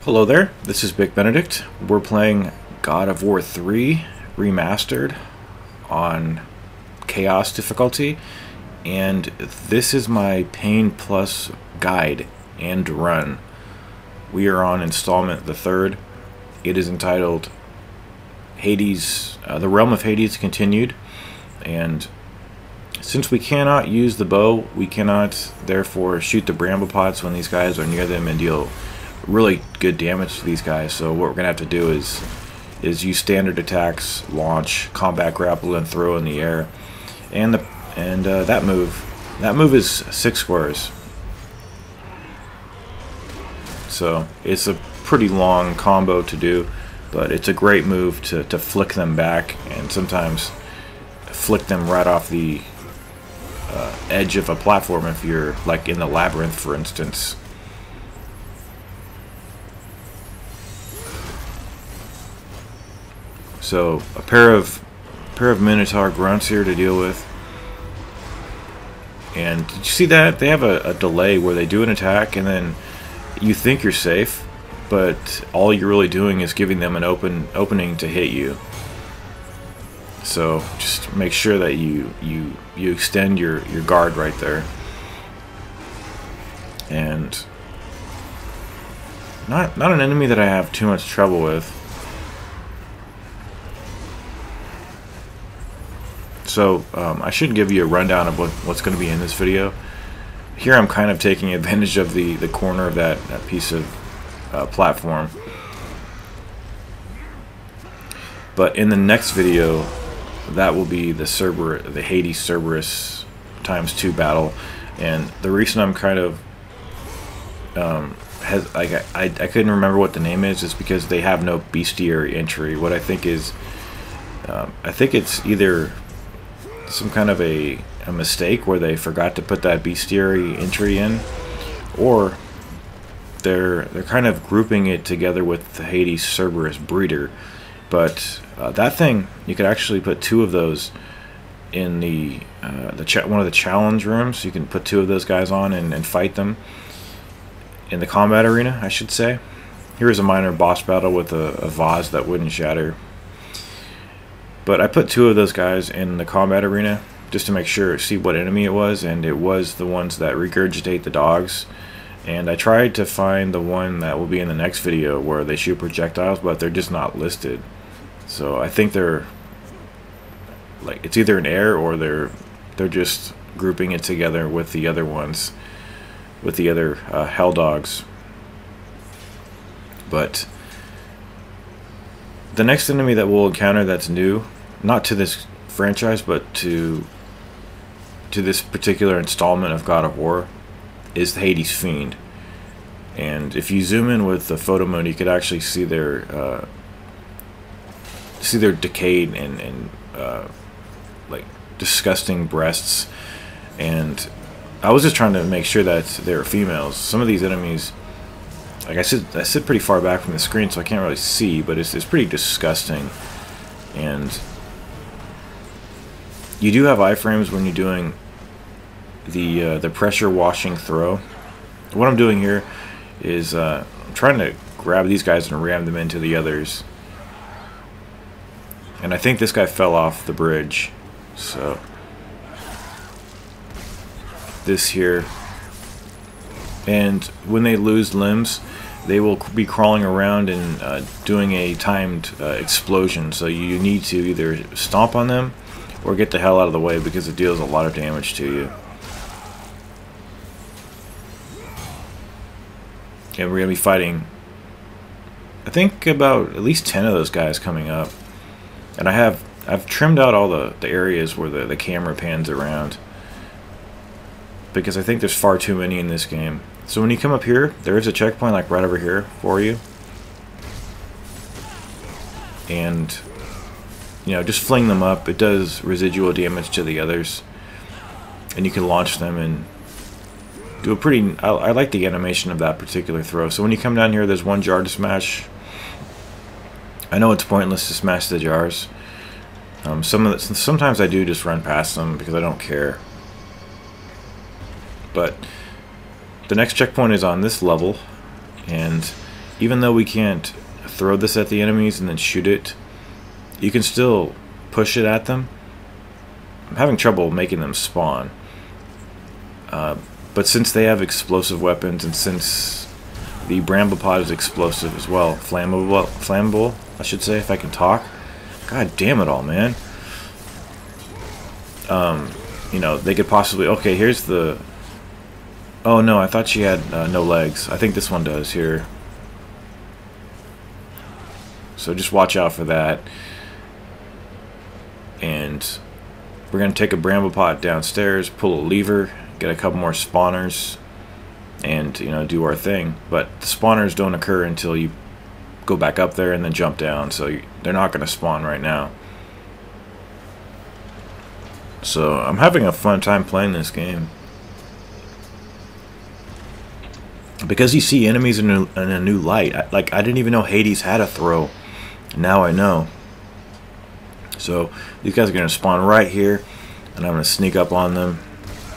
Hello there, this is Bick Benedict. We're playing God of War 3 Remastered on Chaos difficulty, and this is my Pain Plus guide and run. We are on Installment the 3rd. It is entitled Hades, The Realm of Hades Continued, and since we cannot use the bow, we cannot therefore shoot the bramble pots when these guys are near them and deal really good damage to these guys. So what we're gonna have to do is use standard attacks, launch, combat grapple, and throw in the air. And that move is 6 squares. So it's a pretty long combo to do, but it's a great move to flick them back and sometimes flick them right off the edge of a platform if you're like in the labyrinth, for instance. So a pair of Minotaur grunts here to deal with. And did you see that? They have a delay where they do an attack and then you think you're safe, but all you're really doing is giving them an opening to hit you. So just make sure that you extend your guard right there. And not an enemy that I have too much trouble with. So I should give you a rundown of what's going to be in this video. Here I'm kind of taking advantage of the corner of that piece of platform. But in the next video, that will be the Hades Cerberus ×2 battle. And the reason I'm kind of I couldn't remember what the name is because they have no bestiary entry. What I think is I think it's either some kind of a mistake where they forgot to put that bestiary entry in, or they're kind of grouping it together with the Hades Cerberus breeder. But that thing, you could actually put 2 of those in one of the challenge rooms. You can put 2 of those guys on and fight them in the combat arena, I should say. Here is a minor boss battle with a vase that wouldn't shatter. But I put 2 of those guys in the combat arena just to make sure, see what enemy it was, and it was the ones that regurgitate the dogs. And I tried to find the one that will be in the next video where they shoot projectiles, but they're just not listed. So I think they're like, it's either an error or they're just grouping it together with the other ones, with the other hell dogs. But the next enemy that we'll encounter that's new, not to this franchise, but to this particular installment of God of War, is the Hades Fiend. And if you zoom in with the photo mode, you could actually see their decayed and like disgusting breasts. And I was just trying to make sure that they're females. Some of these enemies, like I sit pretty far back from the screen, so I can't really see, but it's pretty disgusting. And you do have iframes when you're doing the pressure washing throw. What I'm doing here is I'm trying to grab these guys and ram them into the others. And I think this guy fell off the bridge. So this here. And when they lose limbs, they will be crawling around and doing a timed explosion. So you need to either stomp on them or get the hell out of the way because it deals a lot of damage to you. And we're going to be fighting, I think, about at least 10 of those guys coming up. And I've trimmed out all the areas where the camera pans around, because I think there's far too many in this game. So when you come up here, there is a checkpoint like right over here for you. And, you know, just fling them up. It does residual damage to the others. And you can launch them and do a pretty... I like the animation of that particular throw. So when you come down here, there's one jar to smash. I know it's pointless to smash the jars. Sometimes I do just run past them because I don't care. But the next checkpoint is on this level, and even though we can't throw this at the enemies and then shoot it, you can still push it at them. I'm having trouble making them spawn. But since they have explosive weapons, and since the Bramblepod is explosive as well, flammable, I should say, if I can talk. God damn it all, man. You know, they could possibly... Okay, here's the... Oh no, I thought she had no legs. I think this one does here. So just watch out for that. And we're going to take a Bramblepod downstairs, pull a lever, get a couple more spawners, and, you know, do our thing. But the spawners don't occur until you go back up there and then jump down, so they're not going to spawn right now. So I'm having a fun time playing this game. Because you see enemies in a new light. I didn't even know Hades had a throw. Now I know. So these guys are going to spawn right here, and I'm going to sneak up on them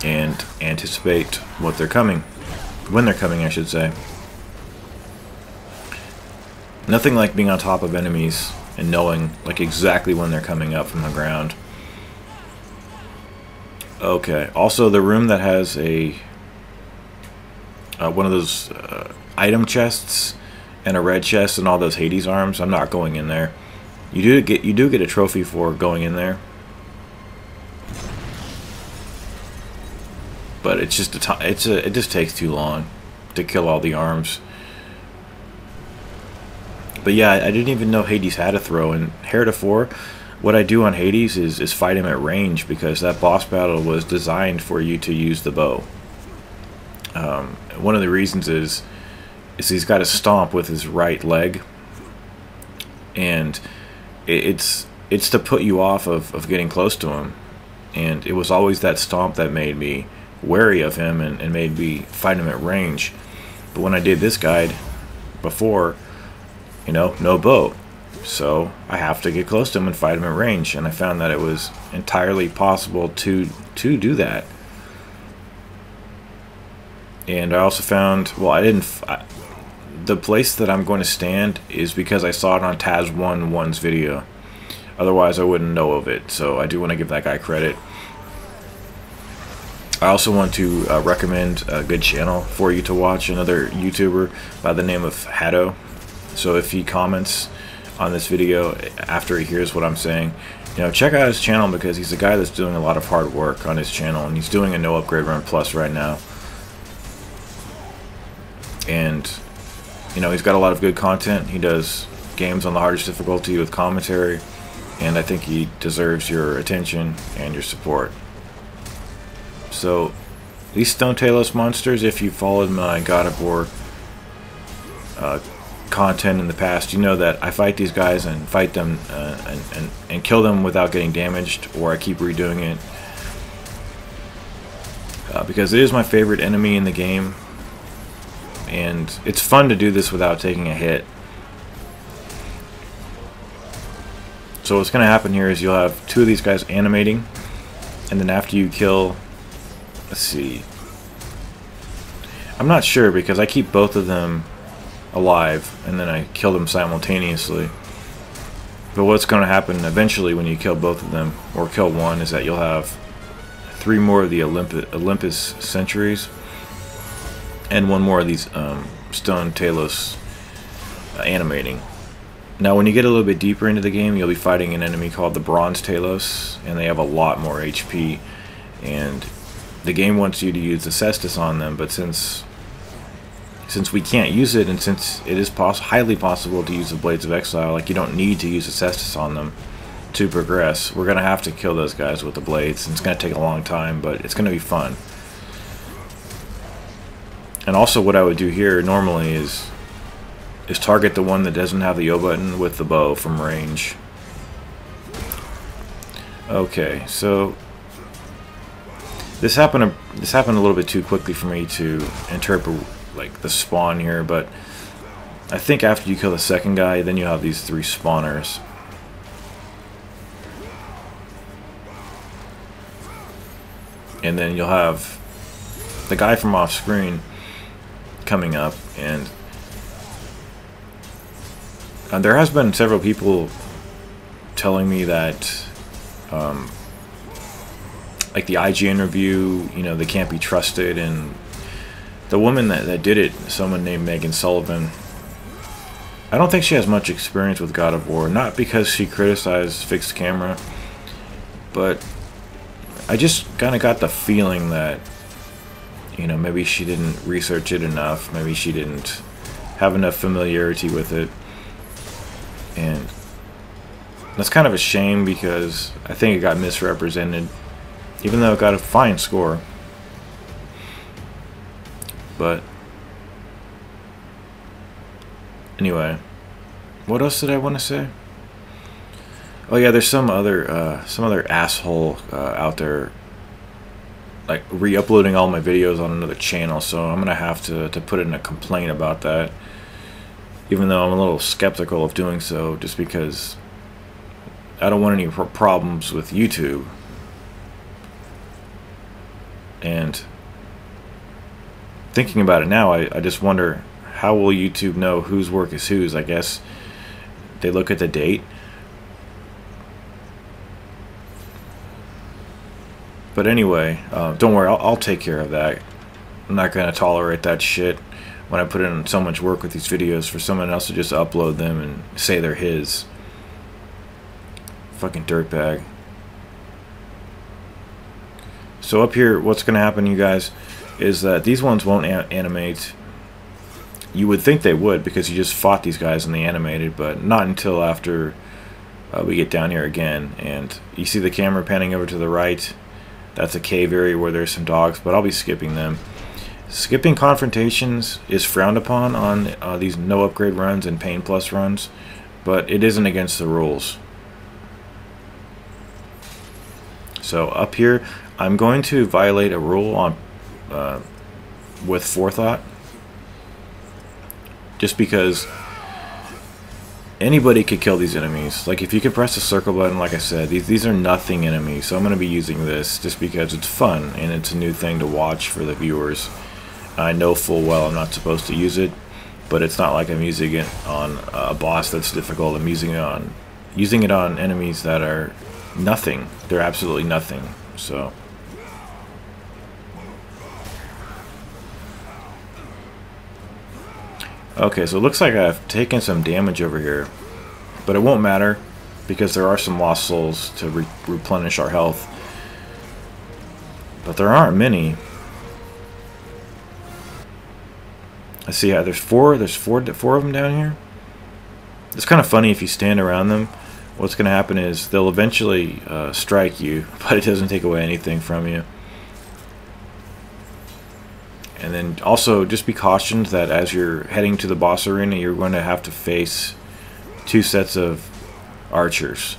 and anticipate what they're coming. When they're coming, I should say. Nothing like being on top of enemies and knowing like exactly when they're coming up from the ground. Okay. Also, the room that has a one of those item chests and a red chest and all those Hades arms, I'm not going in there. You do get a trophy for going in there, but it's just it just takes too long to kill all the arms. But yeah, I didn't even know Hades had a throw. And heretofore, what I do on Hades is fight him at range, because that boss battle was designed for you to use the bow. One of the reasons is he's got to stomp with his right leg, and it's to put you off of getting close to him. And it was always that stomp that made me wary of him and made me fight him at range. But when I did this guide before, you know, no bow, so I have to get close to him and fight him at range. And I found that it was entirely possible to do that. And I also found, well, the place that I'm going to stand is because I saw it on Taz11's video. Otherwise, I wouldn't know of it. So I do want to give that guy credit. I also want to recommend a good channel for you to watch, another YouTuber by the name of Haddo. So if he comments on this video after he hears what I'm saying, you know, check out his channel, because he's a guy that's doing a lot of hard work on his channel, and he's doing a no upgrade run plus right now. And, you know, he's got a lot of good content. He does games on the hardest difficulty with commentary, and I think he deserves your attention and your support. So, these Stone Talos monsters, if you followed my God of War content in the past, you know that I fight these guys and fight them and kill them without getting damaged, or I keep redoing it. Because it is my favorite enemy in the game. And it's fun to do this without taking a hit. So what's going to happen here is you'll have two of these guys animating, and then after you kill, let's see, I'm not sure because I keep both of them alive and then I kill them simultaneously. But what's going to happen eventually when you kill both of them, or kill one, is that you'll have 3 more of the Olympus Centuries and 1 more of these Stone Talos animating. Now when you get a little bit deeper into the game, you'll be fighting an enemy called the Bronze Talos, and they have a lot more HP, and the game wants you to use the Cestus on them, but since we can't use it, and since it is highly possible to use the Blades of Exile, like, you don't need to use the Cestus on them to progress, we're going to have to kill those guys with the blades, and it's going to take a long time, but it's going to be fun. And also what I would do here normally is target the one that doesn't have the O button with the bow from range. Okay, so this happened a little bit too quickly for me to interpret like the spawn here, but I think after you kill the second guy, then you have these 3 spawners. And then you'll have the guy from off screen coming up, and There has been several people telling me that, like the IGN review, you know, they can't be trusted, and the woman that did it, someone named Megan Sullivan, I don't think she has much experience with God of War, not because she criticized fixed camera, but I just kind of got the feeling that, you know, maybe she didn't research it enough, maybe she didn't have enough familiarity with it, and that's kind of a shame because I think it got misrepresented, even though it got a fine score. But anyway, what else did I want to say? Oh yeah, there's some other asshole out there, like re-uploading all my videos on another channel, so I'm gonna have to put in a complaint about that, even though I'm a little skeptical of doing so, just because I don't want any problems with YouTube. And thinking about it now, I just wonder, how will YouTube know whose work is whose? I guess they look at the date. But anyway, don't worry, I'll take care of that. I'm not going to tolerate that shit when I put in so much work with these videos for someone else to just upload them and say they're his. Fucking dirtbag. So up here, what's going to happen, you guys, is that these ones won't animate. You would think they would, because you just fought these guys and they animated, but not until after we get down here again. And you see the camera panning over to the right. That's a cave area where there's some dogs, but I'll be skipping them. Skipping confrontations is frowned upon on these no upgrade runs and pain plus runs, but it isn't against the rules. So up here, I'm going to violate a rule on with forethought, just because anybody could kill these enemies. Like if you can press the circle button, like I said, these are nothing enemies, so I'm going to be using this just because it's fun and it's a new thing to watch for the viewers. I know full well I'm not supposed to use it, but it's not like I'm using it on a boss that's difficult. I'm using it on enemies that are nothing. They're absolutely nothing. So okay, so it looks like I've taken some damage over here, but it won't matter because there are some lost souls to replenish our health, but there aren't many. I see. Yeah, there's four of them down here. It's kind of funny if you stand around them. What's going to happen is they'll eventually strike you, but it doesn't take away anything from you. And then also just be cautioned that as you're heading to the boss arena, you're going to have to face 2 sets of archers.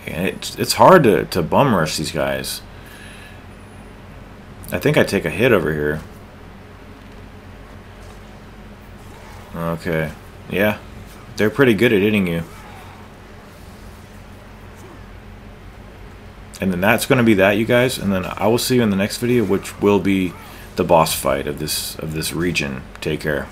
And it's hard to bum rush these guys. I think I take a hit over here. Okay. Yeah. They're pretty good at hitting you. And then that's going to be that, you guys. And then I will see you in the next video, which will be the boss fight of this region. Take care.